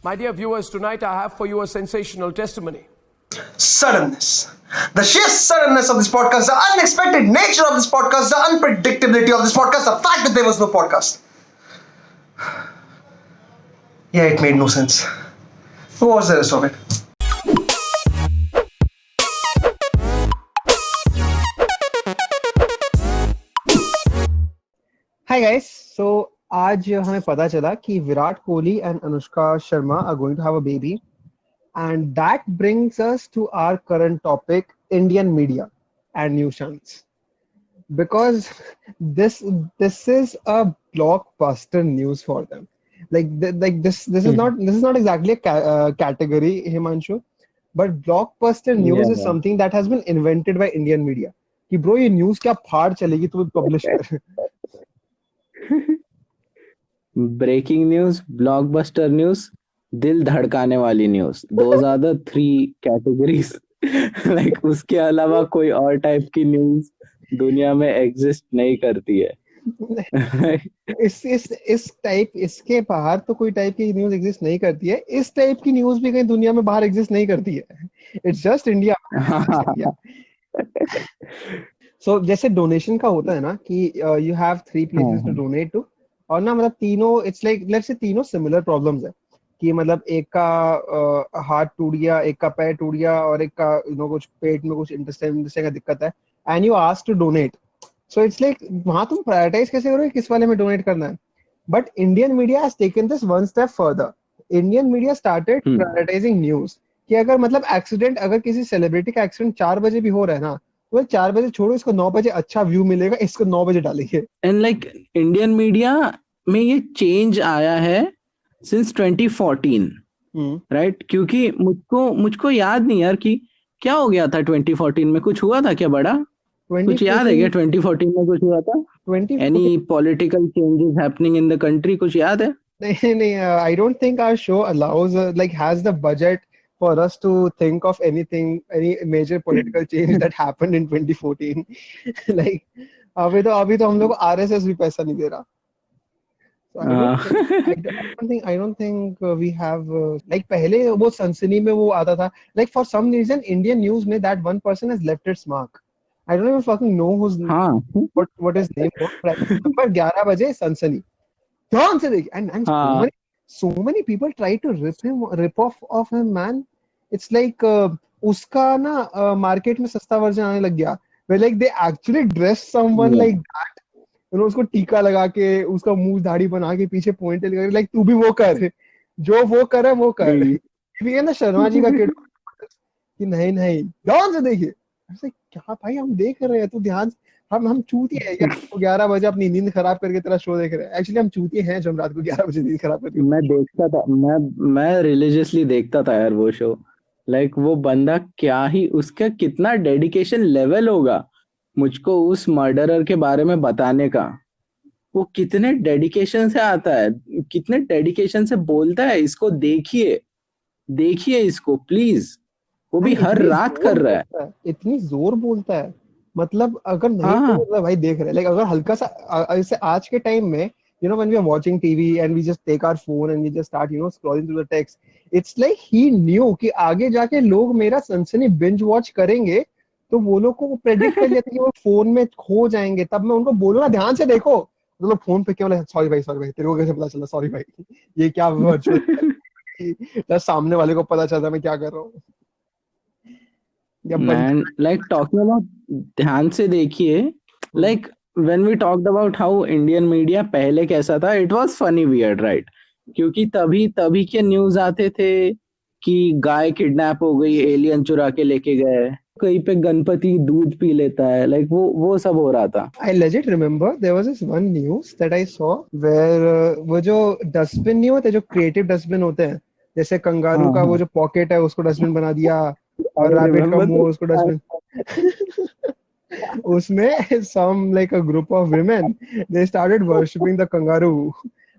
My dear viewers, tonight I have for you a sensational testimony. Suddenness. The sheer suddenness of this podcast, the unexpected nature of this podcast, the unpredictability of this podcast, the fact that there was no podcast. Yeah, it made no sense. What was the rest of it? Hi guys, so आज हमें पता चला कि Virat Kohli and Anushka Sharma are going to have a baby, and that brings us to our current topic, Indian media and news channels, because this is a blockbuster news for them. This is not exactly a category, Himanshu, but blockbuster news is something that has been invented by Indian media. कि bro ये news क्या फाड़ चलेगी तू publish कर. Breaking news, blockbuster news, दिल धड़काने वाली news. Those are the three categories. Like उसके अलावा कोई और टाइप की न्यूज दुनिया में एग्जिस्ट नहीं करती है. इस टाइप इसके बाहर तो कोई टाइप की न्यूज एग्जिस्ट नहीं करती है. इस टाइप की न्यूज भी कहीं दुनिया में बाहर एग्जिस्ट नहीं करती है. It's just India. सो जैसे डोनेशन का होता है ना कि you have 3 places to donate to, और ना मतलब तीनों इट्स लाइक लेट्स से तीनों सिमिलर प्रॉब्लम्स है कि मतलब एक का हाथ टूट गया, एक का पैर टूट गया और एक का कुछ पेट में कुछ इंटेस्टाइन का दिक्कत है, and you ask to donate. So it's like वहां तुम प्रायोरिटाइज कैसे करोगे किस वाले में डोनेट करना है. But Indian media has taken this one step further. Indian media started prioritising news कि अगर मतलब एक्सीडेंट, अगर किसी सेलिब्रिटी का एक्सीडेंट 4 बजे भी हो रहा है ना, तो 4 बजे छोड़ो, इसको 9 बजे अच्छा व्यू मिलेगा, इसको 9 बजे डालेंगे. एंड लाइक इंडियन मीडिया में ये चेंज आया है सिंस 2014, राइट? क्योंकि मुझको याद नहीं यार कि क्या हो गया था 2014 में. कुछ हुआ था क्या बड़ा? कुछ याद है क्या 2014 में कुछ हुआ था? Any political changes happening in the country, कुछ याद है? नहीं, I don't think our show allows has the budget for us to think of anything, any major political change that happened in 2014. like अभी तो हम लोग को RSS भी पैसा नहीं दे रहा. So I don't think we have like पहले वो सनसनी में वो आता था, like for some reason Indian news में that one person has left its mark. I don't even fucking know what his name was. पर 11 बजे सनसनी ध्यान से देख, and so many people try to rip off him, man. It's like उसका ना market में सस्ता वर्जन आने लग गया, where like they actually dress someone like that. उसको टीका लगा के, उसका मुंह दाढ़ी बना के, पीछे पॉइंट लगा के, लाइक तू भी वो कर, जो वो कर है वो कर. भी है ना शर्मा जी का किड कि नहीं ध्यान से देखिए. क्या भाई हम देख रहे हैं, तू ध्यान. हम चूतिए हैं यार, 11 बजे अपनी नींद खराब करके तेरा शो देख रहे हैं. एक्चुअली हम चूतिए हैं जो हम रात को 11 बजे नींद खराब करके. मैं देखता था, मैं रिलीजियसली देखता था यार वो शो. लाइक वो बंदा क्या ही, उसका कितना डेडिकेशन लेवल होगा मुझको उस मर्डरर के बारे में बताने का. वो कितने डेडिकेशन से आता है, कितने डेडिकेशन से बोलता है, इसको देखिए इसको प्लीज. वो भी हर रात कर रहा है. इतनी जोर बोलता है, मतलब अगर नहीं तो मतलब भाई देख रहे हैं. लाइक अगर हल्का सा जैसे आज के टाइम में when we are watching TV and we just take our phone and we just start scrolling through the text, it's like he knew कि आगे जाके लोग मेरा सनसनी बिंज वॉच करेंगे, तो वो लोग को प्रेडिक्ट कर लिया था कि वो फोन में खो जाएंगे. तब मैं उनको बोलूंगा ध्यान से देखो, तो लोग फोन पे केवल सॉरी भाई तेरे को कैसे पता चला, सॉरी भाई ये क्या वर्चुअल सामने वाले को पता चलता मैं क्या कर रहा हूँ. लाइक टॉकिंग अबाउट ध्यान से देखिए, like when we talked about how Indian media पहले कैसा था, it was funny weird, right? क्योंकि तभी के न्यूज आते थे कि गाय किडनैप हो गई, एलियन चुरा के लेके गए, कहीं पे गणपति दूध पी लेता है, लाइक वो सब हो रहा था. I legit remember there was this one news that I saw where वो जो डस्टबिन नहीं होते, जो क्रिएटिव डस्टबिन होते हैं, जैसे कंगारू का वो जो पॉकेट है उसको डस्टबिन बना दिया, और रैबिट का मुंह उसको डस्टबिन. उसमें some like a group of women, they started worshipping the kangaroo,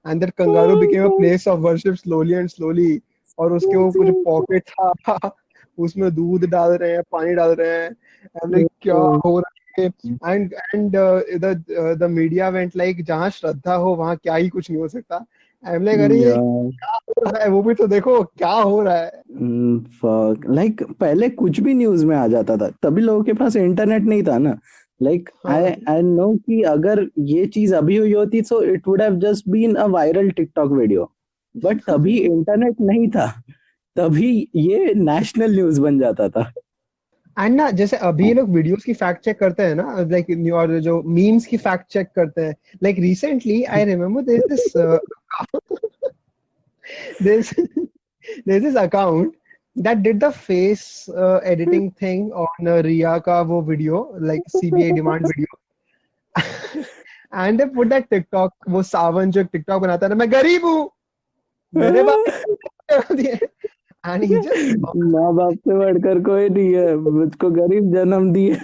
and that kangaroo became a place of worship slowly. और उसके वो कुछ पॉकेट था, उसमें दूध डाल रहे हैं, पानी डाल रहे हैं, and like क्या हो रहा है. and the media went like जहाँ श्रद्धा हो वहाँ क्या ही कुछ नहीं हो सकता. I'm like अरे ये Yeah. क्या हो रहा है, वो भी तो देखो क्या हो रहा है. Fuck. Like पहले कुछ भी न्यूज में आ जाता था, तभी लोगों के पास इंटरनेट नहीं था ना. Like हाँ. I know कि अगर ये चीज अभी हुई होती so it would have just been a viral TikTok video. But तभी इंटरनेट नहीं था, तभी ये नेशनल न्यूज बन जाता था. एंड ना जैसे अभी ये लोग वीडियोस की फैक्ट चेक करते हैं ना, लाइक और जो मीम्स की फैक्ट चेक करते हैं, like recently I remember there's there's this account that did the face editing thing on Riya ka wo video, like CBI demand video. And they put that TikTok, वो सावन जो TikTok बनाता है ना, मैं गरीब हूँ मेरे बाप ने and he just माँ बाप से बढ़कर कोई नहीं है, मुझको गरीब जन्म दिए.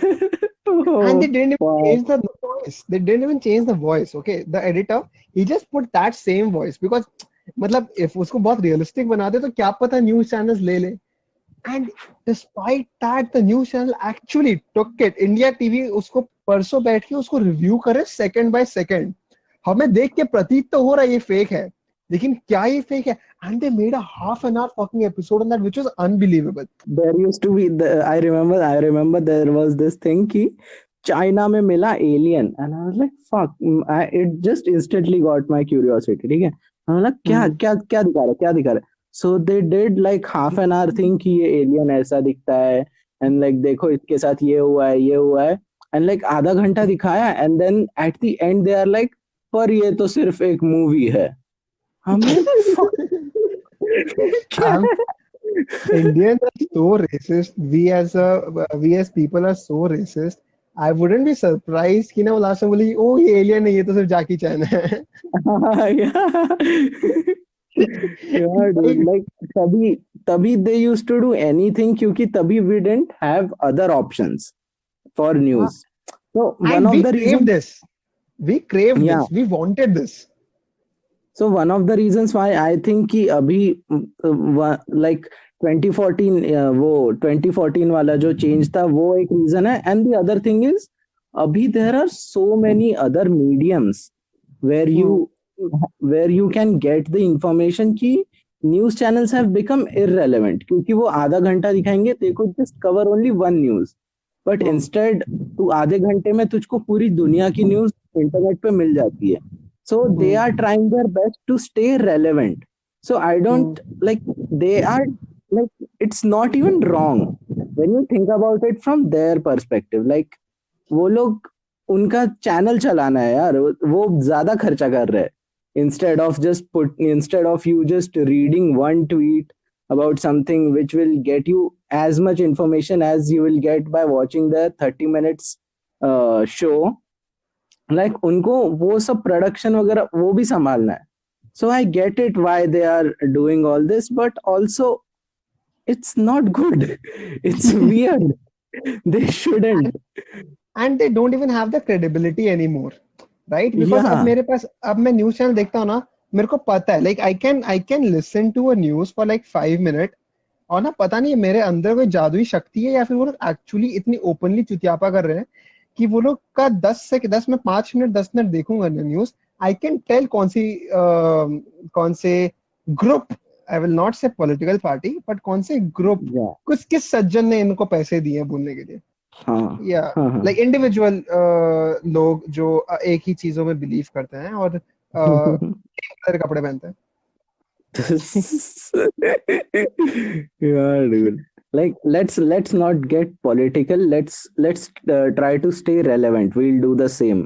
and Oh, they didn't even fuck. change the voice. They didn't even change the voice. Okay, the editor he just put that same voice because मतलब if उसको बहुत realistic बना दे तो क्या पता news channels ले ले. And despite that, the news channel actually took it. India TV उसको परसों बैठ के उसको रिव्यू करे second by second. हमें देख के प्रतीत तो हो रहा है ये फेक है, लेकिन क्या ये फेक है? And they made a half an hour fucking episode on that, which was unbelievable. There used to be I remember there was this thing कि चाइना में मिला alien and I was like fuck. It just instantly got my curiosity. ठीक है, मैं बोला क्या हम्म. क्या क्या दिखा रहा है, क्या दिखा रहा है. So they did like half an hour thing कि ये एलियन ऐसा दिखता है and like देखो इसके साथ ये हुआ है, ये हुआ है, and like आधा घंटा दिखाया and then at the end they are like पर ये तो सिर्फ एक मूवी है. हम like fuck. क्या I'm है? Indians are so racist. We as people are so racist. I wouldn't be surprised कि ना वो लास्ट में बोली ओ ये एलियन नहीं, ये तो सिर्फ जाकी चैन है. Yeah. Yeah, dude. Like तभी they used to do anything क्योंकि तभी we didn't have other options for हाँ. news. So one And of we the craved reasons, this. We craved yeah. this. We wanted this. So one of the reasons why I think कि अभी like 2014 वो 2014 वाला जो change था वो एक reason है, and the other thing is अभी there are so many other mediums where you can get the information कि news channels have become irrelevant क्योंकि वो आधा घंटा दिखाएंगे, they could just cover only one news, but instead तू आधे घंटे में तुझको पूरी दुनिया की न्यूज इंटरनेट पे मिल जाती है. So they are trying their best to stay relevant. So I don't like they are like it's not even wrong when you think about it from their perspective. Like वो लोग उनका channel चलाना है यार, वो ज्यादा खर्चा कर रहे हैं instead of you just reading one tweet about something which will get you as much information as you will get by watching the 30 minutes show. Like उनको वो सब प्रोडक्शन वगैरह वो भी संभालना है. So I get it why they are doing all this, but also it's not good. It's weird. They shouldn't. And they don't even have the credibility anymore, right? Because अब Yeah. मेरे पास अब मैं news channel देखता हूँ ना, मेरे को पता है like I can listen to a news for like 5 minutes और ना पता नहीं मेरे अंदर कोई जादुई शक्ति है या फिर वो लोग एक्चुअली इतनी ओपनली चुतियापा कर रहे हैं कि वो लोग का 10 में 5 मिनट 10 मिनट देखूंगा ना न्यूज, आई कैन टेल कौन से ग्रुप, आई विल नॉट से पॉलिटिकल पार्टी बट कौन से ग्रुप Yeah. कुछ किस सज्जन ने इनको पैसे दिए बोलने के लिए, हाँ. या हाँ. लाइक इंडिविजुअल लोग जो एक ही चीजों में बिलीव करते हैं और कलर कपड़े पहनते हैं. Yeah, dude. Like let's not get political. Let's try to stay relevant. We'll do the same.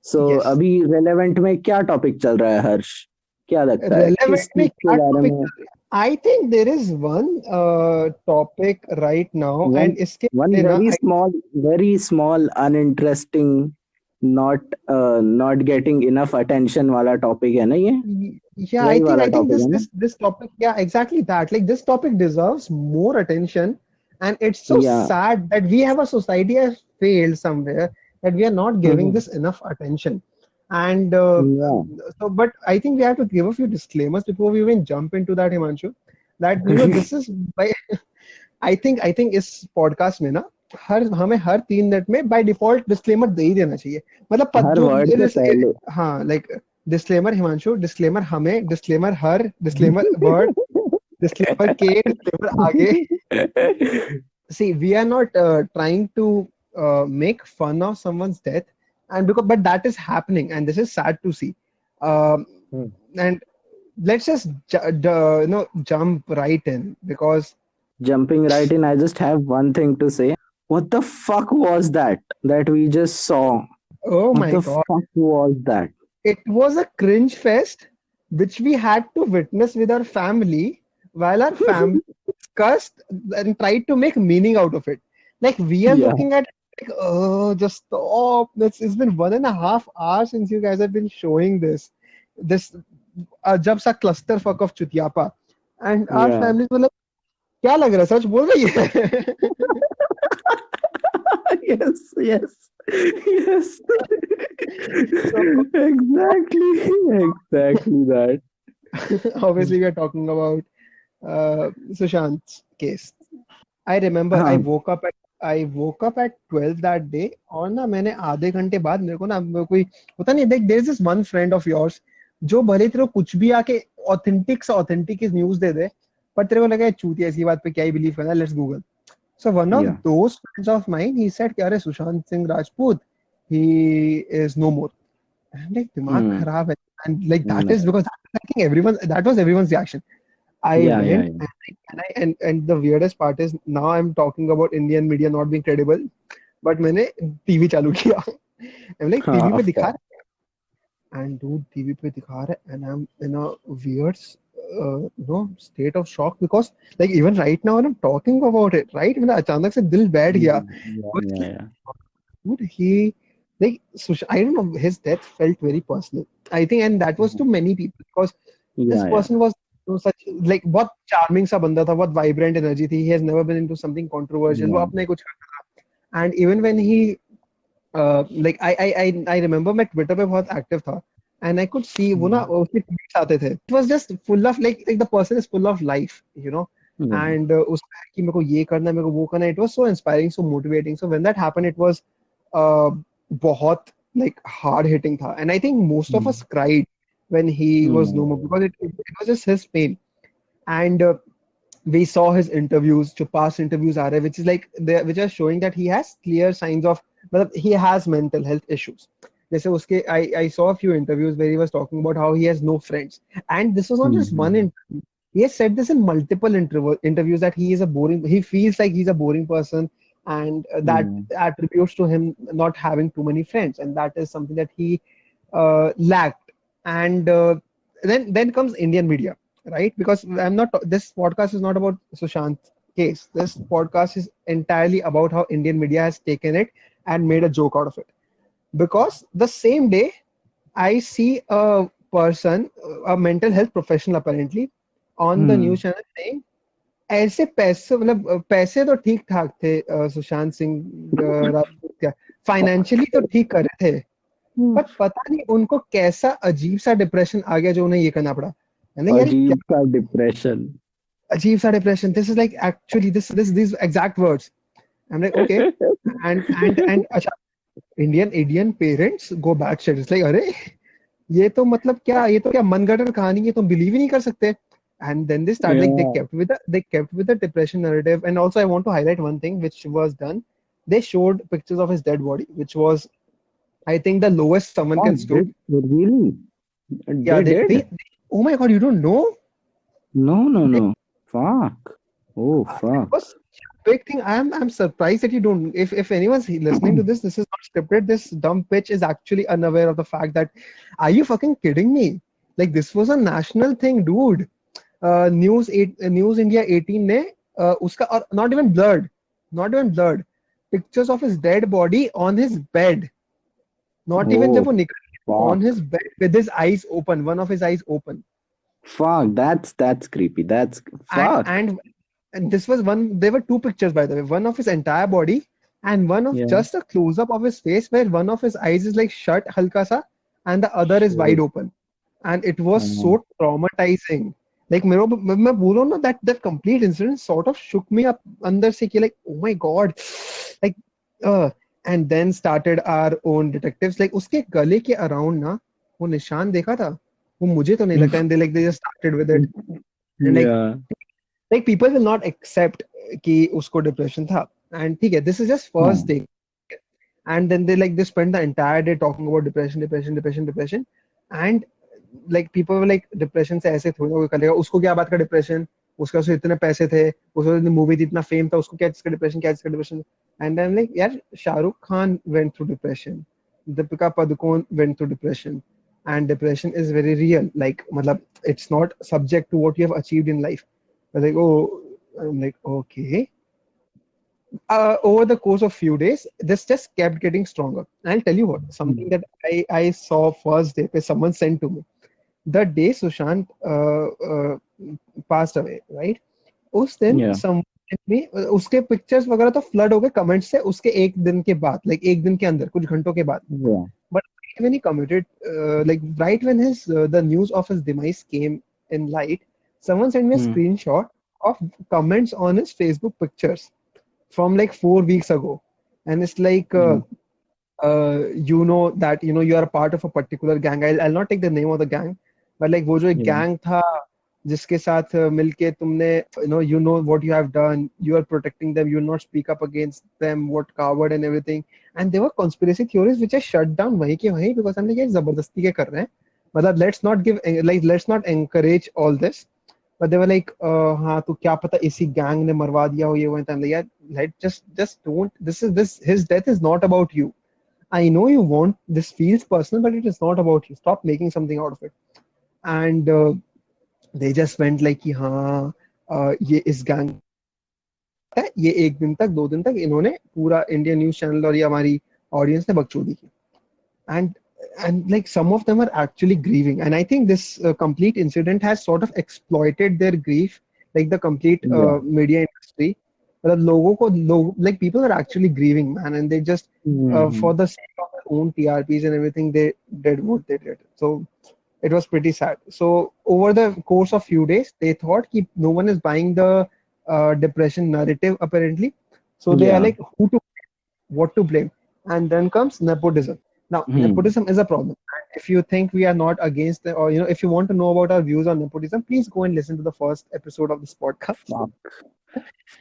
So Yes. अभी relevant में क्या टॉपिक चल रहा है हर्ष? क्या लगता है किस Relevant में चीज के क्या बारे topic में? चल रहा है? I think there is one topic right now One and इसके one पहले ना very small, uninteresting, not getting enough attention वाला टॉपिक है ना ये? yeah, वही वाला I think टॉपिक है ना? this topic, yeah, exactly that. Like this topic deserves more attention, and it's so Yeah. sad that we have a society has failed somewhere that we are not giving this enough attention. And Yeah. so, but I think we have to give a few disclaimers before we even jump into that, Himanshu. That this is by I think इस podcast में ना हमें हर 3 minute में by default disclaimer दे ही देना चाहिए. मतलब हर जो word के पहले. हाँ, लाइक Disclaimer Himanshu, disclaimer हमें, disclaimer her, disclaimer word, disclaimer के, disclaimer आगे. See, we are not trying to make fun of someone's death, and because but that is happening, and this is sad to see. Um, and let's just jump right in because Jumping right in, I just have one thing to say. What the fuck was that we just saw? oh What my the god, fuck was that? it was a cringe fest which we had to witness with our family while our family discussed and tried to make meaning out of it. Like we are Yeah, looking at it like, oh, just stop. It's been 1.5 hours since you guys have been showing this अजब सा cluster fuck of चुतियापा. And our yeah. families were like, क्या लग रहा है सच बोल रही है? Yes, yes, yes. So Exactly, exactly that. obviously we are talking about Sushant's case. I remember हाँ, I woke up at 12 that day और ना मैंने आधे घंटे बाद मेरे को ना कोई होता नहीं देख there is this one friend of yours जो भले तेरे को कुछ भी आके ऑथेंटिक न्यूज़ दे दे पर तेरे को लगा चूतिया ऐसी बात पे क्या ही बिलीव करना let's Google. So one of yeah. those friends of mine, he said, "क्या रे Sushant Singh Rajput, he is no more." And I'm like, दिमाग Hmm. खराब है. And like that No. is because I think that was everyone's reaction. I Yeah, yeah, went yeah. and the weirdest part is now I'm talking about Indian media not being credible, but मैंने TV चालू किया. I'm like हाँ, TV पे of दिखा course. रहा है and dude TV पे दिखा रहा है and I'm in a weird state of shock because like even right now when I'm talking about it right मेरा अचानक से दिल बैठ गया. Yeah, Because yeah, yeah. dude, he like I don't know, his death felt very personal. I think, and that was to many people because this Yeah, yeah. person was such like बहुत charming सा बंदा था, बहुत vibrant energy थी. He has never been into something controversial. वो Yeah. अपने कुछ करता था. And even when he like I remember मैं Twitter पे बहुत active था. And I could see वो ना उसके tweets आते थे. It was just full of like the person is full of life, you know. Yeah. And उसका है कि मेरे को ये करना है, मेरे को वो करना है. It was so inspiring, so motivating. So when that happened, it was बहुत like hard hitting था. And I think most of us cried when he was no more because it was just his pain. And we saw his interviews, जो past interviews आ रहे हैं, which is like which are showing that he has clear signs of मतलब he has mental health issues. जैसे उसके I saw a few interviews where he was talking about how he has no friends, and this was not just one interview. He has said this in multiple interviews that he feels like he's a boring person, and that attributes to him not having too many friends, and that is something that he lacked. And then comes Indian media, right? Because this podcast is not about Sushant's case. This podcast is entirely about how Indian media has taken it and made a joke out of it. Because the same day, I see a person, a mental health professional apparently, on the news channel saying ऐसे पैसे मतलब पैसे तो ठीक ठाक थे सुशांत सिंह राजपूत क्या financially तो ठीक कर रहे थे पर पता नहीं उनको कैसा अजीब सा डिप्रेशन आ गया जो उन्हें ये करना पड़ा. यानी यार क्या अजीब सा डिप्रेशन. अजीब सा depression. This is like actually these exact words. I'm like okay. And अच्छा Indian parents go back shit. It's like अरे ये तो मतलब क्या ये तो क्या मनगढ़ंत कहानी ये तो बिलीव ही नहीं कर सकते. And then they start like Yeah. they kept with the depression narrative. And also I want to highlight one thing which was done. They showed pictures of his dead body, which was I think the lowest someone Oh, can stoop. really? Yeah, They did? oh my god, you don't know? No, no, They, no. Fuck. Oh, it fuck. was such a big thing. I'm surprised that you don't. If anyone's listening to this is not scripted. This dumb pitch is actually unaware of the fact that, are you fucking kidding me? Like this was a national thing, dude. News India 18 ने उसका और not even blurred pictures of his dead body on his bed, not even जब Oh, वो निकल on fuck. his bed with his eyes open, one of his eyes open. Fuck. That's creepy. That's and fuck. and and this was one. There were two pictures, by the way, one of his entire body and one of Yeah. just a close up of his face where one of his eyes is like shut halka sa and the other is wide Shit. open. And it was Oh, so traumatizing. Like मैं बोलूँ ना that complete incident sort of shook me up अंदर से कि like oh my god, like and then started our own detectives. Like उसके गले के around ना वो निशान देखा था? वो मुझे तो नहीं लगता, and they just started with it, and Yeah. like people will not accept कि उसको डिप्रेशन था, and ठीक है, this is just first day, and then they spend the entire day talking about depression, and like people were like depression से ऐसे थोड़ी ना कोई करेगा, उसको क्या बात का डिप्रेशन, उसके पास इतने पैसे थे, उसको इतनी मूवी थी, इतना फेम था, उसको क्या चीज का डिप्रेशन, क्या चीज का डिप्रेशन? एंड देन लाइक यार, Shahrukh Khan went through depression, Deepika Padukone went through depression, and depression is very real, like मतलब it's not subject to what you have achieved in life. But like, oh, I'm like, okay. Over the course of few days, this just kept getting stronger. And I'll tell you what, something that I saw first day, someone sent to me. The day Sushant passed away, right? उस दिन Yeah. someone sent me उसके pictures वगैरह तो flood हो गए comments से उसके एक दिन के बाद, like एक दिन के अंदर, कुछ घंटों के बाद. Yeah. But when he committed, like right when his the news of his demise came in light, someone sent me a screenshot of comments on his Facebook pictures from like 4 weeks ago, and it's like you know that you are a part of a particular gang. I'll not take the name of the gang, but like वो जो एक Yeah. gang था जिसके साथ मिलके तुमने you know what you have done, you are protecting them, you will not speak up against them, what coward and everything, and there were conspiracy theories which I shut down वहीं के वहीं, because I'm like ये जबरदस्ती के कर रहे हैं, मतलब let's not encourage all this. But they were like, हाँ तो क्या पता इसी गैंग ने मरवा दिया हो ये वो, and like, let just don't, this his death is not about you. I know you want, this feels personal, but it is not about you. Stop making something out of it. And they just went like कि हाँ ये इस gang है, ये एक दिन तक 2 दिन तक इन्होंने पूरा इंडियन न्यूज चैनल और ये हमारी ऑडियंस ने बकचोदी की. And like some of them are actually grieving, and I think this complete incident has sort of exploited their grief, like the complete Yeah. media industry. But like people are actually grieving, man, and they just for the sake of their own TRPs and everything, they did what they did. So it was pretty sad. So over the course of few days, they thought that no one is buying the depression narrative apparently, so they are Yeah. like, who to, what to blame, and then comes nepotism. Now, nepotism is a problem. And if you think we are not against the, or if you want to know about our views on nepotism, please go and listen to the first episode of this podcast.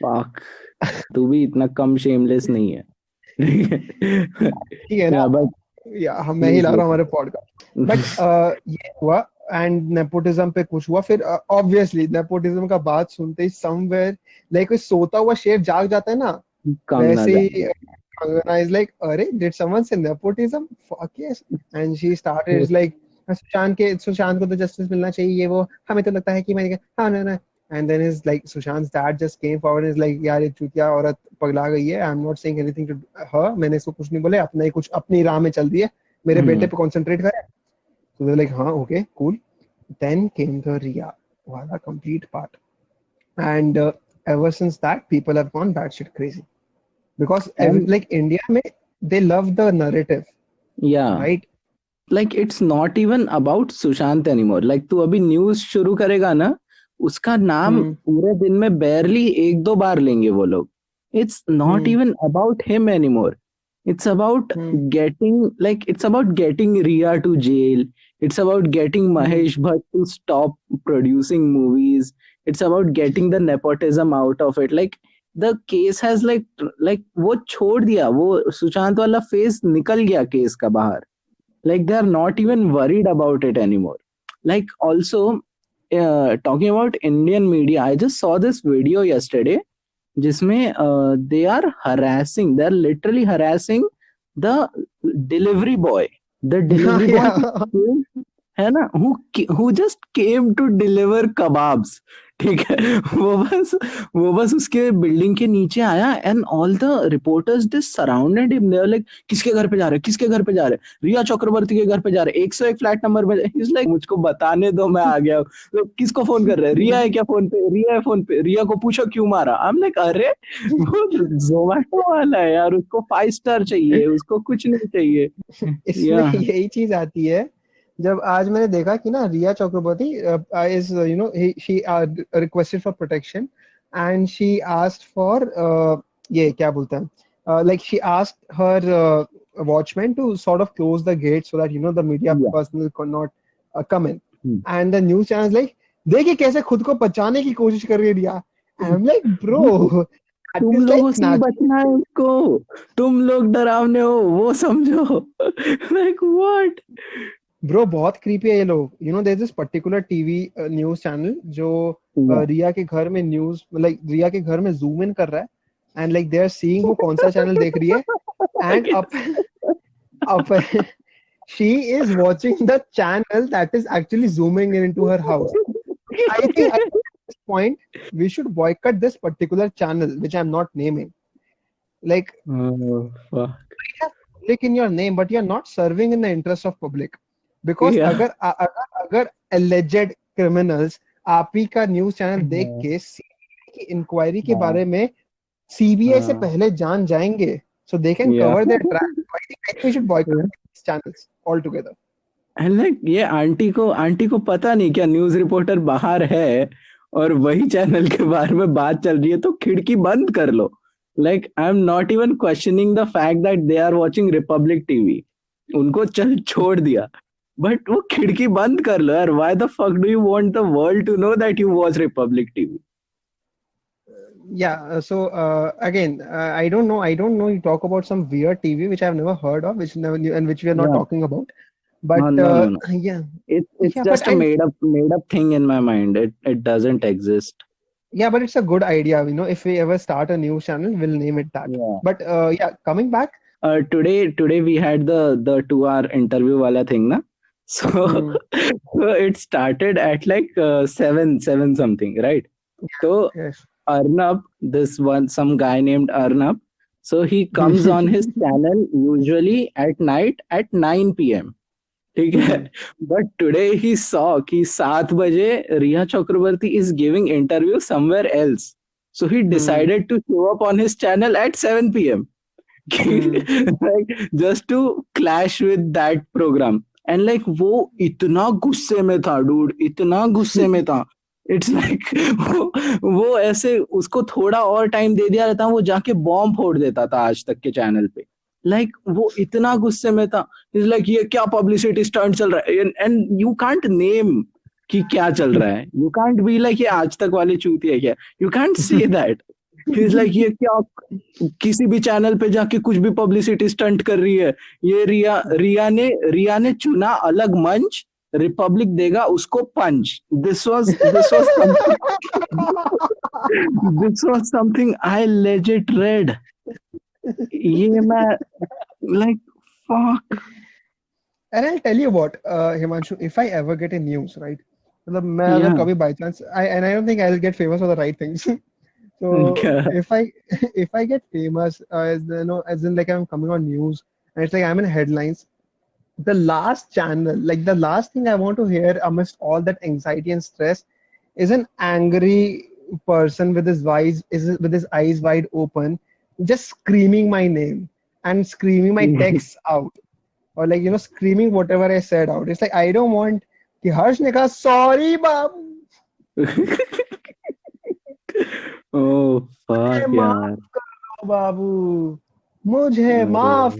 Fuck. तू भी इतना कम shameless नहीं है. ठीक है ना? Yeah, but मैं ही ला रहा हूँ हमारे पॉडकास्ट. बट ये हुआ, एंड नेपोटिज्म पे कुछ हुआ, फिर ऑब्वियसली नेपोटिज्म का बात सुनते ही समवेयर लाइक कोई सोता हुआ शेर जाग जाता है ना, वैसे ही Angana is like, अरे did someone say nepotism? Fuck yes. And she started is like, Sushant को तो जस्टिस मिलना चाहिए, ये वो, हमें तो लगता है कि मैंने कहा हाँ ना. And then is like Sushant's dad just came forward and is like, यार ये चूतिया औरत पगला गई है, I'm not saying anything to her, मैंने इसको कुछ नहीं बोले, अपना ही कुछ अपनी राह में चल दी है, मेरे बेटे पे concentrate करे. So they're like, हाँ okay cool. Then came the Riya wala complete part, and ever since that people have gone batshit crazy, because like India में they love the narrative. Yeah. Right. Like it's not even about Sushant anymore. Like तू अभी news शुरू करेगा ना, उसका नाम पूरे दिन में barely 1-2 बार लेंगे वो लोग. It's not even about him anymore. It's about getting Riya to jail. It's about getting Mahesh Bhatt to stop producing movies. It's about getting the nepotism out of it. Like the case has like वो छोड़ दिया, वो सुशांत वाला face निकल गया case का बाहर. Like they are not even worried about it anymore. Like also talking about Indian media, I just saw this video yesterday जिसमें they are literally harassing the delivery boy है ना, who just came to deliver kebabs. ठीक है, वो बस उसके building के नीचे आया, and all the reporters they surrounded him. They were like, किसके घर पे जा रहे, किसके घर पे जा रहे, रिया चक्रवर्ती के घर पे जा रहे, 101 फ्लैट नंबर पे. ही इज लाइक, मुझको बताने दो, मैं आ गया. तो किसको फोन कर रहे हैं, रिया है क्या फोन पे, रिया है फोन पे, रिया को पूछो क्यों मारा. आई एम लाइक, अरे वो जोमैटो वाला है यार, उसको 5 स्टार चाहिए, उसको कुछ नहीं चाहिए. इसमें यही चीज आती है, जब आज मैंने देखा कि ना Rhea Chakraborty is she requested for protection, and she asked for ये क्या बोलते हैं, like she asked her watchmen to sort of close the gate so that the media Yeah. personnel could not come in. Hmm. And the news channels like देखिए कैसे खुद को बचाने की कोशिश कर रही है रिया. I'm like, bro, that तुम is like लोगों से ही natural. बचना है उसको, तुम लोग डरावने हो वो समझो. Like what? Bro, बहुत creepy है ये लोग. There's this particular TV news channel जो Yeah. रिया के घर में news like रिया के घर में zoom in कर रहा है and like they are seeing वो कौन सा channel देख रही है and up she is watching the channel that is actually zooming in into her house. I think at this point we should boycott this particular channel which I'm not naming. Like Oh, fuck. you have public in your name, but you're not serving in the interest of public. Because Yeah. अगर alleged criminals आप ही का news channel देख के CBI की inquiry के बारे में CBI से पहले जान जाएंगे, so they can Yeah. cover their tracks. I think we should boycott these channels altogether. And like ये आंटी को पता नहीं क्या न्यूज रिपोर्टर बाहर है और वही चैनल के बारे में बात चल रही है तो खिड़की बंद कर लो. Like I'm not even questioning the fact that they are watching Republic TV. उनको चल छोड़ दिया. But वो खिड़की बंद कर लो यार. Why the fuck do you want the world to know that you watch Republic TV? Yeah, so again, I don't know. You talk about some weird TV which I've never heard of, which never and which we are not Yeah. talking about. But No. yeah, It's Yeah, just but a made up thing in my mind. It doesn't exist. yeah, but it's a good idea. If we ever start a news channel, we'll name it that. Yeah. But yeah, coming back. Today we had the 2 hour interview wala thing na. So, so it started at like 7 something, right? So Yes. Arnab, some guy named Arnab, so he comes on his channel usually at night at 9 p.m. ठीक है. But today he saw कि 7 बजे Riya Chakrabarti is giving interview somewhere else. So he decided to show up on his channel at 7 p.m. like just to clash with that program. And like वो इतना गुस्से में था dude, इतना गुस्से में था. It's like वो ऐसे उसको थोड़ा और टाइम दे दिया रहता वो जाके बॉम्ब फोड़ देता था आज तक के चैनल पे. Like वो इतना गुस्से में था. He's like ये क्या publicity stunt चल रहा है. And you can't name कि क्या चल रहा है. You can't be like ये आज तक वाली चूती है क्या. You can't say that. He's like ये क्या किसी भी चैनल पे जाके कुछ भी पब्लिसिटी स्टंट कर रही है. ये रिया ने चुना अलग मंच. रिपब्लिक देगा उसको पंच. This was something I legit read. ये मैं like fuck. And I'll tell you what, Himanshu, if I ever get a news, right? मतलब मैं अगर कभी by chance, and I don't think I'll get famous for the right things. So if I get famous, as in like I'm coming on news, and it's like I'm in headlines, the last channel, like the last thing I want to hear amidst all that anxiety and stress, is an angry person with his eyes wide open, just screaming my name and screaming my texts out, or like screaming whatever I said out. It's like I don't want कि हर्ष ने कहा sorry बाबू. Oh fuck यार. बाबू मुझे माफ.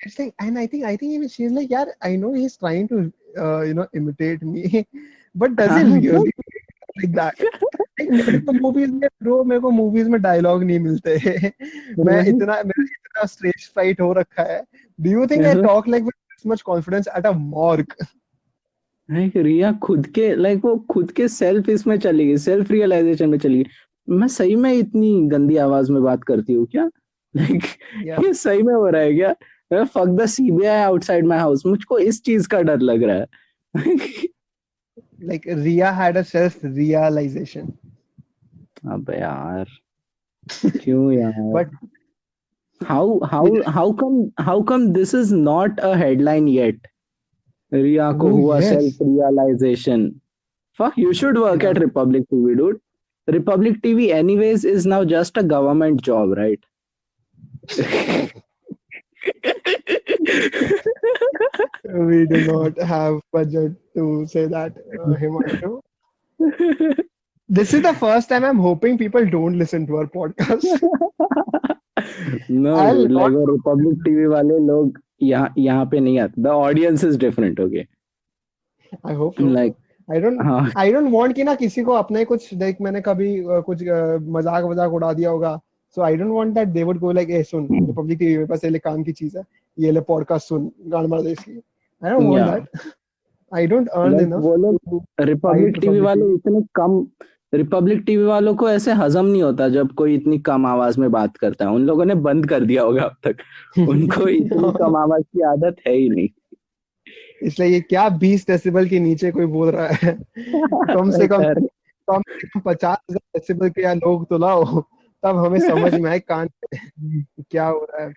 It's like, and I think even she's like, यार, I know he's trying to imitate me, but does it really like that? Like, मेरे को movies में dialogue नहीं मिलते. मेरा इतना stage fright हो रखा है. Do you think I talk like with this much confidence at a morgue? Like रिया वो खुद के सेल्फ इसमें चली गई, सेल्फ रियलाइजेशन में चली गई. मैं सही में इतनी गंदी आवाज में बात करती हूँ क्या? Like ये सही में हो रहा है क्या? Fuck the CBI outside my house. मुझको इस चीज का डर लग रहा है. Like Riya had a self realization. अबे यार क्यों यार? But how come this is not a headline yet? रिया को हुआ self realization. Fuck, you should work at Republic TV, dude. Republic TV anyways is now just a government job, right? We do not have budget to say that, Himanshu. This is the first time I'm hoping people don't listen to our podcast. No, dude, like Republic TV वाले लोग यहाँ पे नहीं आता. The audience is different, okay? I hope so. Like, I don't हाँ, I don't want कि ना किसी को अपने कुछ देख मैंने कभी कुछ मजाक वजाक उड़ा दिया होगा. So I don't want that they would go like, "A soon, Republic TV मेरे पास ये ले काम की चीज है, ये ले पॉडकास्ट सुन, गान मार दे इसकी." I don't want yeah. that. I don't earn Like enough वो लोग to fight Republic TV Republic वाले TV. इतने कम, रिपब्लिक टीवी वालों को ऐसे हजम नहीं होता जब कोई इतनी कम आवाज में बात करता है. उन लोगों ने बंद कर दिया होगा अब तक. उनको इतनी कम आवाज की आदत है ही नहीं. इसलिए ये क्या 20 डेसिबल के नीचे कोई बोल रहा है. कम से कम अरे, 50,000 डेसिबल के या लोग तो लाओ, तब हमें समझ में आए कान पे क्या हो रहा है.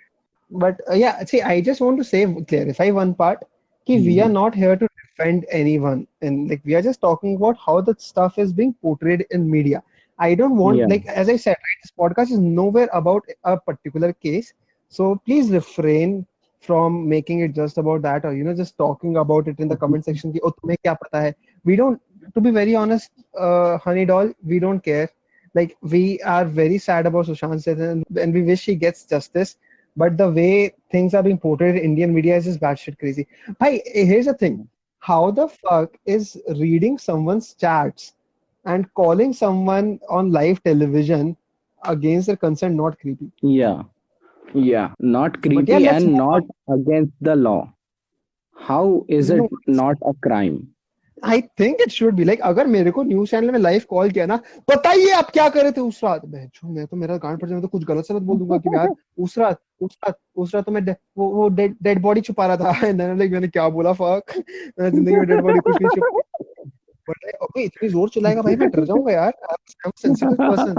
But yeah, see, I just want to say, clarify one part, कि we are not here to defend anyone, and like we are just talking about how the stuff is being portrayed in media. I don't want, yeah. like as I said, right, this podcast is nowhere about a particular case, so please refrain from making it just about that, or just talking about it in the comment section कि, "Oh, तुम्हें क्या पता है?" We don't, to be very honest, honey doll, we don't care. Like we are very sad about Sushant's death, and we wish he gets justice. But the way things are being portrayed in Indian media is just batshit crazy. Bhai, here's the thing. How the fuck is reading someone's chats and calling someone on live television against their consent not creepy? Yeah, yeah, not But yeah, creepy let's and move not on. against the law. How is No, it not a crime? I think it should be like, अगर मेरे को news channel में live call किया ना, बताइए आप क्या कर रहे थे उस रात, मैं तो मेरा गांड फट जाए, मैं तो कुछ गलत सलत बोल दूंगा कि यार उस रात तो मैं वो डेड बॉडी छुपा रहा था. And then I'm like, मैंने क्या बोला, फक, मैंने जिंदगी में डेड बॉडी कुछ नहीं छुपा. बट ओके, इतनी जोर चिल्लाएगा भाई, मैं डर जाऊंगा यार. I'm a sensitive person.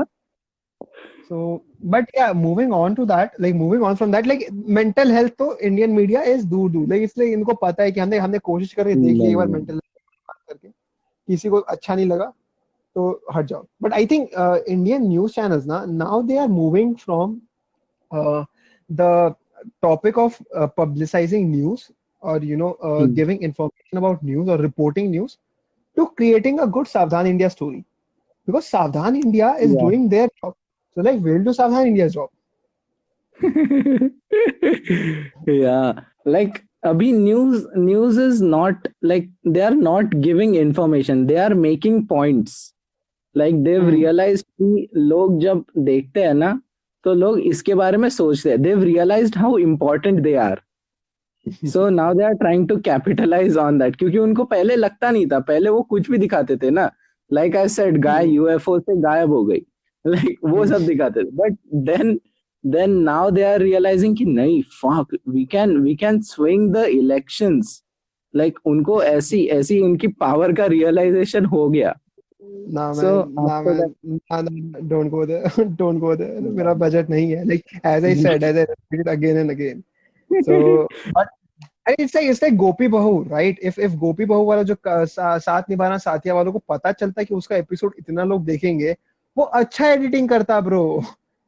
So, but yeah, moving on from that, like mental health तो Indian media is दूर. Like इसलिए इनको पता है कि हमने कोशिश करके देख लिया एक बार नहीं. mental health करके, किसी को अच्छा नहीं लगा तो हट जाओ. But I think Indian news channels now they are moving from the topic of publicizing news, or giving information about news or reporting news, to creating a good Savdhan India story, because Savdhan India is Yeah. doing their job. So like we'll do Savdhan India's job. Yeah, like abhi news is not like, they are not giving information, they are making points. Like they've realized कि लोग जब देखते हैं ना, तो लोग इसके बारे में सोचते हैं. They've realized how important they are. So now they are trying to capitalize on that, क्योंकि उनको पहले लगता नहीं था. पहले वो कुछ भी दिखाते थे ना, like I said, guy UFO से गायब हो गई, like वो सब दिखाते थे. But then now they are realizing कि नहीं, fuck, we can swing the elections. Like उनको ऐसी उनकी power का realization हो गया. Nah So man, nah after that, man, nah, don't go there. Don't go there. मेरा budget नहीं है. Like as I said, as I repeated again and again. So, but it's like गोपी बहू, right? If गोपी बहू वाला जो साथ निभाना साथिया वालों को पता चलता है कि उसका एपिसोड इतना लोग देखेंगे, वो अच्छा एडिटिंग करता ब्रो,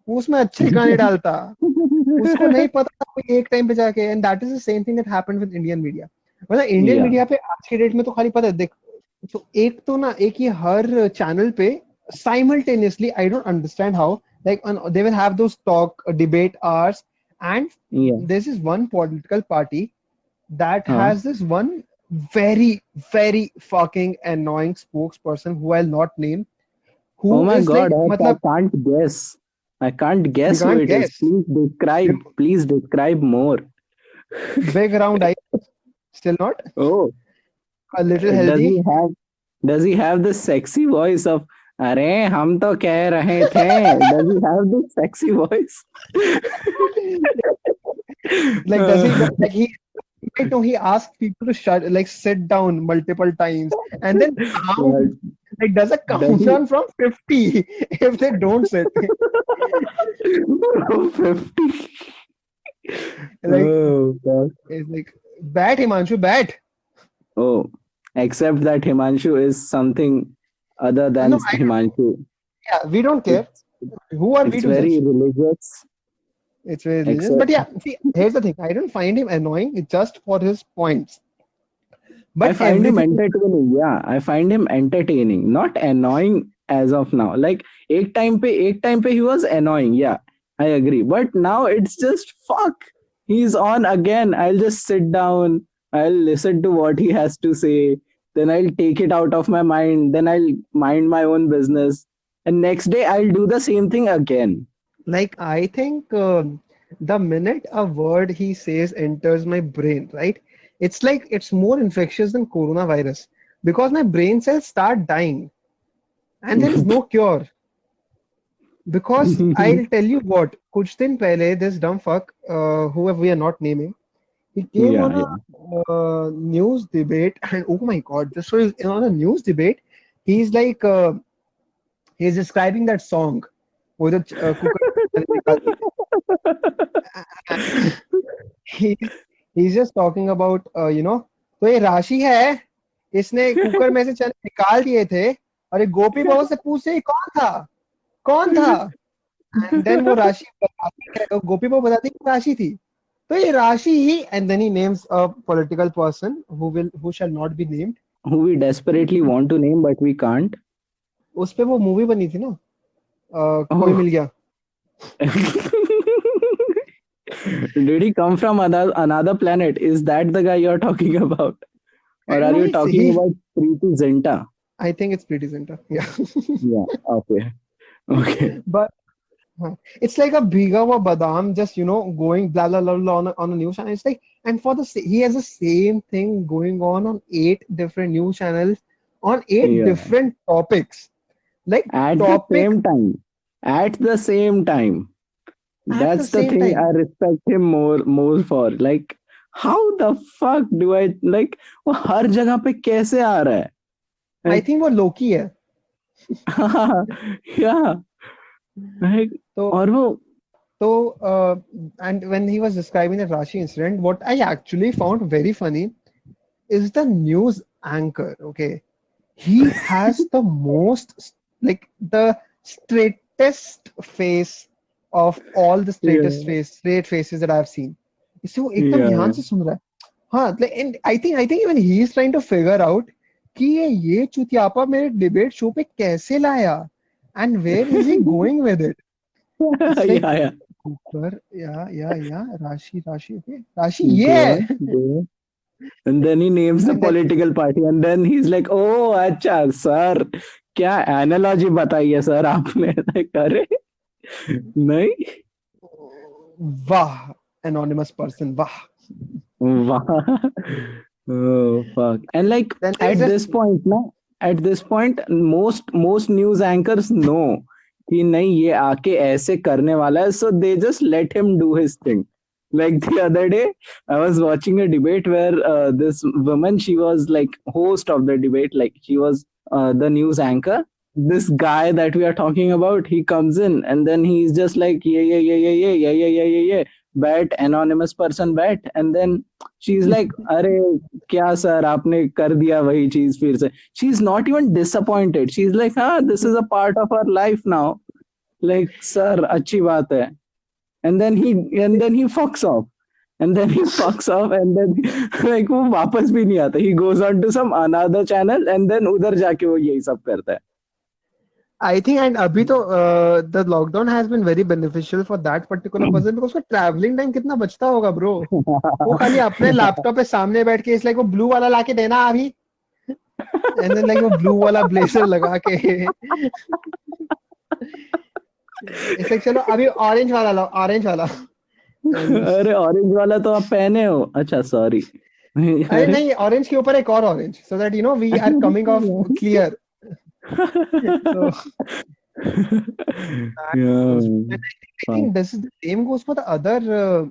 वो उसमें अच्छे गाने डालता. उसको नहीं पता था कोई एक टाइम पे जाके, and that is the same thing that happened with Indian media. मतलब इंडियन yeah, मीडिया पे आज के डेट में तो खाली पता है, देख, तो एक ही हर चैनल पे simultaneously, I don't understand how, like they will have those talk debate hours, and yeah, this is one political party that हाँ. has this one very very fucking annoying spokesperson who I'll not name, who Oh my is God, like, I matlab, can't guess. I can't you guess who can't it is. guess. Please describe more. Big round eyes, still not Oh, a little does healthy. he have does he have the sexy voice of अरे हम तो कह रहे थे? Does he have the sexy voice? Like does he like he right now he asks people to sit down multiple times, and then count, like does a Does he countdown from 50 if they don't sit. 50? Like Oh God. it's like, bat Himanshu, bat. Oh, except that Himanshu is something other than No, Himanshu. yeah, we don't care. It's, Who are we it's to very judge? religious. It's very religious. Except But yeah, see, here's the thing. I don't find him annoying just for his points. I But find him everything, entertaining. Yeah, I find him entertaining, not annoying as of now. Like एक time पे he was annoying. Yeah, I agree. But now it's just fuck. He's on again. I'll just sit down. I'll listen to what he has to say. Then I'll take it out of my mind. Then I'll mind my own business. And next day I'll do the same thing again. Like, I think the minute a word he says enters my brain, right? It's like it's more infectious than coronavirus because my brain cells start dying and there is no cure. Because I'll tell you what, कुछ दिन पहले this dumb fuck, whoever we are not naming, he came Yeah, on a yeah. news debate, and oh my God, this was on a news debate. He's like, he's describing that song with the cooker. he, he's just talking about, तो ये राशि है, इसने cooker में से चने निकाल दिए थे और ये गोपी बहू से पूछे कौन था, कौन था? एंड देन वो राशि बताती है, गोपी बहू बताती है कि राशि थी, तो ये राशि ही, and then he names a political person who shall not be named. Who we desperately want to name, but we can't. उस पे वो मूवी बनी थी ना, कोई Oh. मिल गया. Did he come from another planet? Is that the guy you're talking about? Or are No, you talking about Preeti Zinta? I think it's pretty center. Yeah. Yeah, okay. Okay. But it's like a bhiga hua badam just going blah blah blah, blah on a news channel. It's like, and he has the same thing going on 8 different news channels on 8 Yeah. different topics. Like At the topic same time. At the same time. at the That's the same thing I time. respect him more for. Like, how the fuck do I like वो हर जगह पे कैसे आ रहा है? I think वो Loki है. Yeah. Like, So और वो and when he was describing the Rashi incident, what I actually found very funny is the news anchor. Okay, he has the most, like, the straightest face of all the yeah, straight faces that I've seen. इससे वो एकदम yeah, ध्यान से सुन रहा है. हाँ, like, and I think even he is trying to figure out कि ये चुतियापा मेरे डिबेट शो पे कैसे लाया, and where is he going with it? It's like, yeah, yeah. Cooper, yeah, Rashi, okay. Rashi, Go yeah. on, go on. And then he names the And then, political party, and then he's like, "Oh, अच्छा sir, क्या analogy बताई है sir आपने?" Like, अरे नहीं, Wah, anonymous person, wah. वाह, oh fuck. And like Then there's just, at this point, most news anchors know कि नहीं ये आके ऐसे करने वाला है, so they just let him do his thing. Like the other day, I was watching a debate where this woman, she was like host of the debate, like she was the news anchor. This guy that we are talking about, he comes in and then he's just like, yeah, bet, anonymous person bet. And then she's like, अरे क्या sir आपने कर दिया वही चीज फिर से. She's not even disappointed. She's like, हाँ, this is a part of our life now. Like, sir, अच्छी बात है. And then he fucks off. And then he fucks off and then like वो वापस भी नहीं आता. He goes on to some another channel and then उधर जाके वो यही सब करता है. I think, and अभी तो the lockdown has been very beneficial for that particular person because उसका traveling time कितना बचता होगा bro. वो खाली अपने लैपटॉप पे सामने बैठ के, इस लाइक वो ब्लू वाला लाके देना अभी, एंड देन लाइक वो ब्लू वाला ब्लेजर लगा के, इस लाइक चलो अभी ऑरेंज वाला लाओ, ऑरेंज वाला. अरे ऑरेंज वाला तो आप पहने हो. अच्छा सॉरी. अरे नहीं, ऑरेंज के ऊपर एक और orange, so that we are coming off clear. So Yeah. I think this is the same goes for the other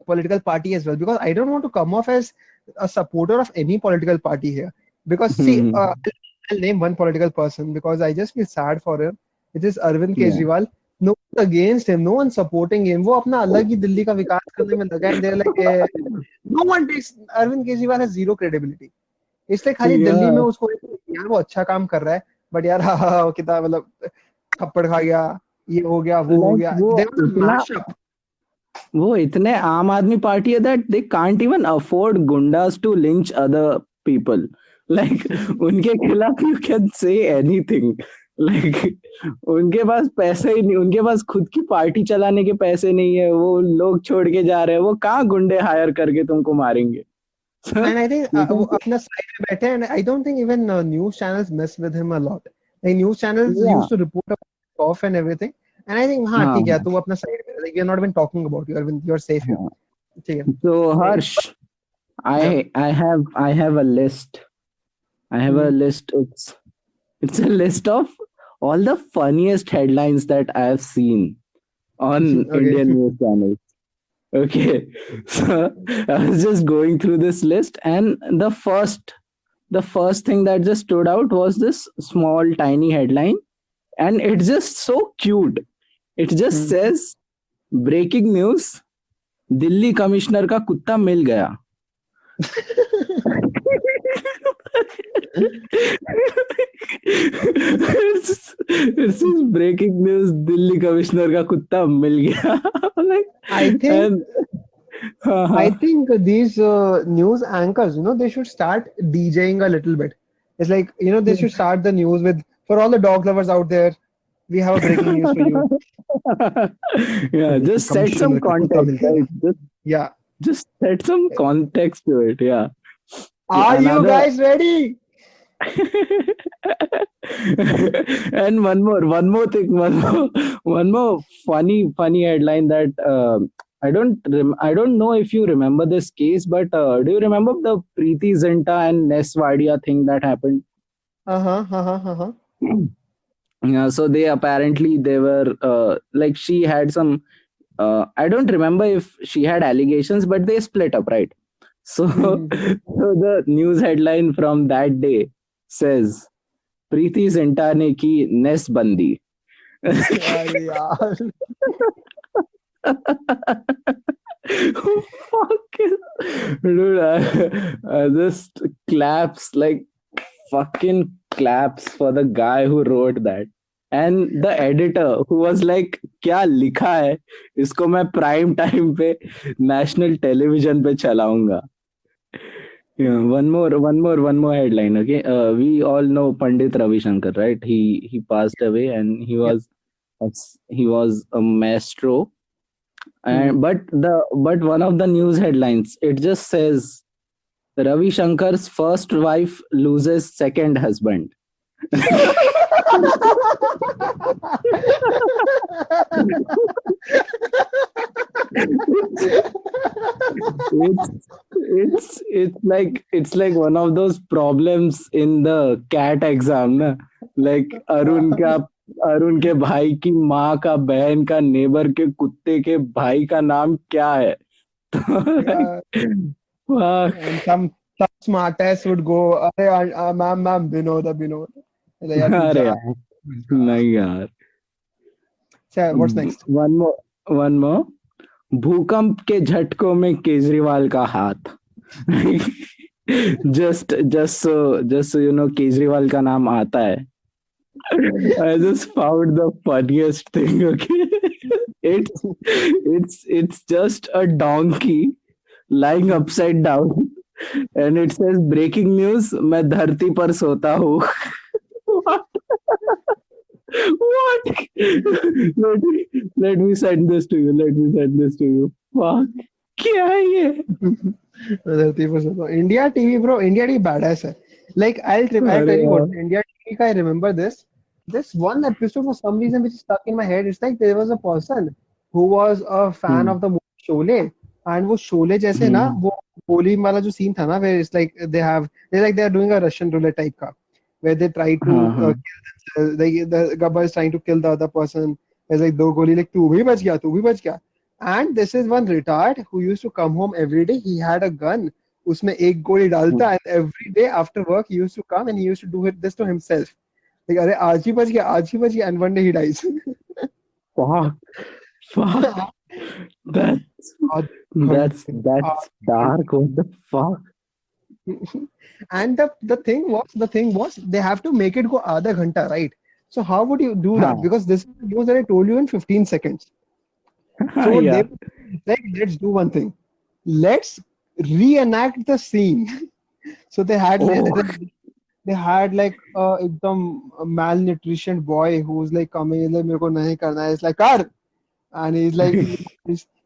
political party as well, because I don't want to come off as a supporter of any political party here. Because see, I'll name one political person because I just feel sad for him. It is Arvind Yeah. Kejriwal. No one against him, no one supporting him. वो अपना अलग ही दिल्ली का विकास करने में लगा है, and they're like, no one takes, Arvind Kejriwal has zero credibility. इसलिए खाली दिल्ली में Yeah. उसको यार वो अच्छा काम कर रहा है, बट यार हाँ कितना मतलब थप्पड़ खा गया, ये हो गया, वो हो Like गया. वो There was a इतना mashup. वो इतने आम आदमी पार्टी है that they can't even afford गुंडास to lynch other people. Like उनके खिलाफ you can say anything. Like उनके पास पैसे ही नहीं, उनके पास खुद की पार्टी चलाने के पैसे नहीं है, वो लोग छोड़ के जा रहे हैं, वो कहाँ गुंडे हायर करके तुमको मारेंगे? And I think You वो can, अपना side पे बैठे हैं, and I don't think even news channels mess with him a lot. Like news channels yeah, used to report about off and everything. And I think हाँ हाँ, ठीक है, तू अपना side पे, like we are not even talking about you, you're safe here. हाँ. ठीक है. So So, Harsh, yeah. I have a list. I have a Hmm. list. It's a list of all the funniest headlines that I have seen on Okay. Indian news channels. Okay, so I was just going through this list, and the first thing that just stood out was this small, tiny headline, and it's just so cute. It just Hmm. says, "Breaking news: Delhi commissioner का कुत्ता मिल गया." it's just breaking news, Delhi commissioner का कुत्ता मिल गया. Like, I think and हाँ, I हाँ. think these news anchors, they should start DJing a little bit. It's like, they should start the news with, for all the dog lovers out there, we have a breaking news for you. Yeah, just set some Commissioner का कुत्ता context, मिल गया. right? just Yeah. just set some context to it. Yeah. Are you Another guys ready? and one more thing, one more funny headline that I don't know if you remember this case, but do you remember the Preeti Zinta and Ness Wadia thing that happened? Uh-huh, uh-huh, uh-huh. Yeah, so they were like, she had some, I don't remember if she had allegations, but they split up, right? So, Hmm. so the news headline from that day says, Preity Zinta ने की नेस बंदी. अरे यार. Fucking dude, I just claps, like fucking claps for the guy who wrote that, and the editor who was like, क्या लिखा है, इसको मैं प्राइम टाइम पे नेशनल टेलीविजन पे चलाऊंगा. Yeah, one more headline. Okay, we all know Pandit Ravi Shankar, right? He passed away, and he Yeah. was a maestro. Hmm. And but one of the news headlines, it just says, Ravi Shankar's first wife loses second husband. It's like one of those problems in the cat exam, na? Like Arun के भाई की माँ का बहन का neighbour के कुत्ते के भाई का नाम क्या है? तो like, Yeah. fuck. And some smart ass would go, अरे ma'am, Binod. अरे यार तू अरे जा. यार, नहीं यार. So, what's next? One more भूकंप के झटकों में केजरीवाल का हाथ. just so you know, Kejriwal का नाम आता है. I just found the funniest thing. Okay, it's just a donkey lying upside down, and it says, breaking news, मैं धरती पर सोता हूँ. What? Let me send this to you. Let me send this to you. Fuck. क्या है ये? धरती पर सोता हूँ. India TV, bro. India TV badass है. Like I'll अरे tell you what. यार. India TV, I remember this. This one episode for some reason which is stuck in my head. It's like there was a person who was a fan hmm, of the movie Sholay, and वो Sholay जैसे ना हम्म, वो गोली वाला जो scene था ना, where it's like they're doing a Russian roulette type का, where they try to हाँ, हाँ. kill themselves. Like the gabbar is trying to kill the other person. There's like दो गोली, like तू भी बच गया. And this is one retard who used to come home every day. He had a gun. उसमें एक गोली डालता, and every day after work he used to come and he used to do this to himself. Like अरे आज ही बच गया, and one day he dies. Fuck. Fuck. That's God, that's God. that's dark. What the fuck? And the thing was they have to make it go आधा घंटा, right? So how would you do that? हाँ. Because this is the news that I told you in 15 seconds. So हाँ what they यार. like, let's do one thing. Let's reenact the scene. So they had Oh. they had like एकदम malnutrition boy who's like coming in like मेरे को नहीं करना है, it's like कर, and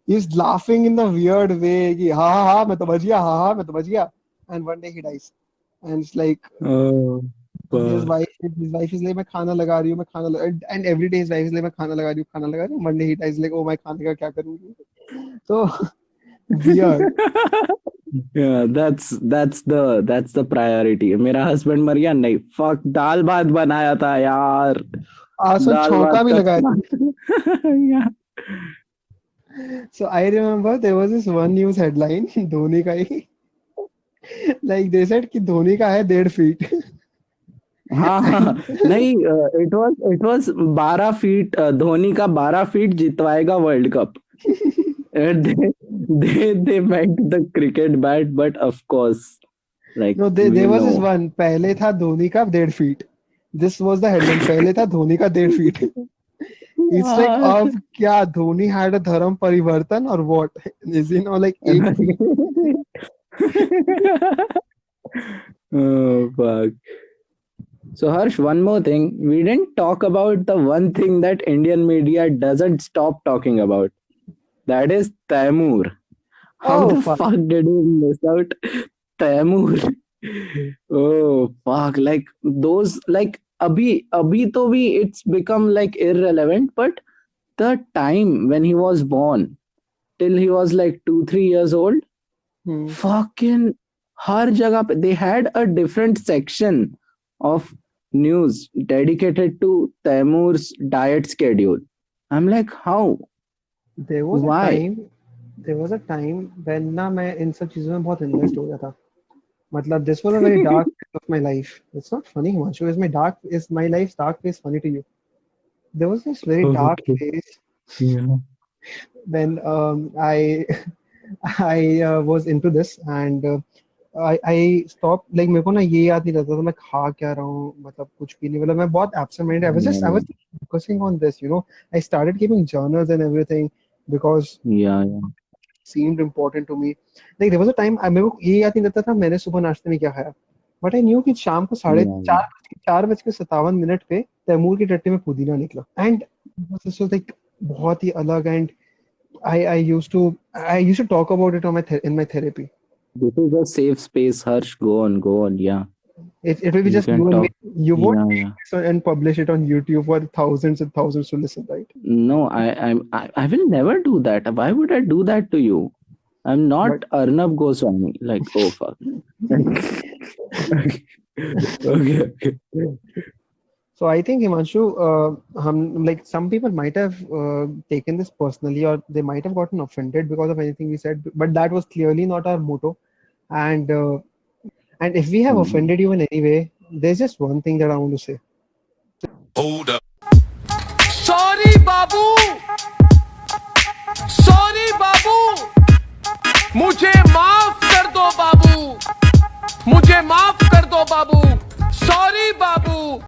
he's laughing in the weird way कि हाँ हाँ हाँ मैं तो बच गया, हाँ हाँ मैं तो बच गया, and one day he dies, and it's like Oh, fuck. his wife is like मैं खाना लगा रही हूँ, मैं खाना लगा, and every day his wife is like मैं खाना लगा रही हूँ, खाना लगा रही हूँ, one day he dies like oh मैं खाने का क्या करूँगी, so weird. Yeah, that's the priority. मेरा husband मर गया, नहीं, fuck, दाल भात बनाया था यार, आसो दाल छौंका भात भी का लगाया था. yeah. So I remember there was this one news headline Dhoni का ही, like they said कि धोनी का है 1.5 feet. हाँ हाँ, नहीं, it was 12 फीट, धोनी का 12 फीट जितवाएगा world cup. They meant the cricket bat, but of course, like No, we there was this know. one, पहले था धोनी का 1.5 feet. This was the headline, पहले था धोनी का 1.5 feet. It's like अब क्या धोनी had a धर्म परिवर्तन or what? Is he now like 8 feet? Oh, fuck. So Harsh, one more thing. We didn't talk about the one thing that Indian media doesn't stop talking about. That is Taimur. How Oh the fuck. fuck did we miss out Taimur? Oh fuck! Like those, like abhi to bhi it's become like irrelevant. But the time when he was born till he was like 2 3 years old, Hmm. fucking हर जगह पे they had a different section of news dedicated to Taimur's diet schedule. I'm like, how? There was a Why? time, there was a time when ना मैं इन सब चीजों में बहुत invest हो गया था. मतलब this was a very dark phase of my life. It's not funny, Himanshu. Is my life's dark phase funny to you? There was this very dark Okay. phase Yeah. when I I was into this, and I stopped, like मेरे को ना ये याद नहीं रहता था मैं खा क्या रहा हूँ, मतलब कुछ भी नहीं, मतलब मैं बहुत absent minded. I was focusing on this, you know. I started keeping journals and everything because Yeah, yeah, it seemed important to me. Like there was a time मेरे को ये याद नहीं रहता था मैंने सुबह नाश्ते में क्या खाया, बट आई न्यू कि शाम को साढ़े yeah, चार 4:57 पे तैमूर की टट्टी में पुदीना निकला, एंड लाइक बहुत ही अलग, and I used to talk about it on in my therapy. this is a safe space. Harsh, go on. Yeah, It will be you just can you and me. talk. You won't Yeah, take yeah. this and publish it on YouTube for thousands and thousands to listen, right? No, I will never do that. Why would I do that to you? I'm not But Arnab Goswami. Like, oh fuck. Okay. so I think Himanshu, like some people might have taken this personally, or they might have gotten offended because of anything we said. But that was clearly not our motto. And if we have Hmm. offended you in any way, there's just one thing that I want to say. Sorry बाबू, sorry बाबू, मुझे माफ कर दो बाबू, मुझे माफ कर दो बाबू, सॉरी बाबू.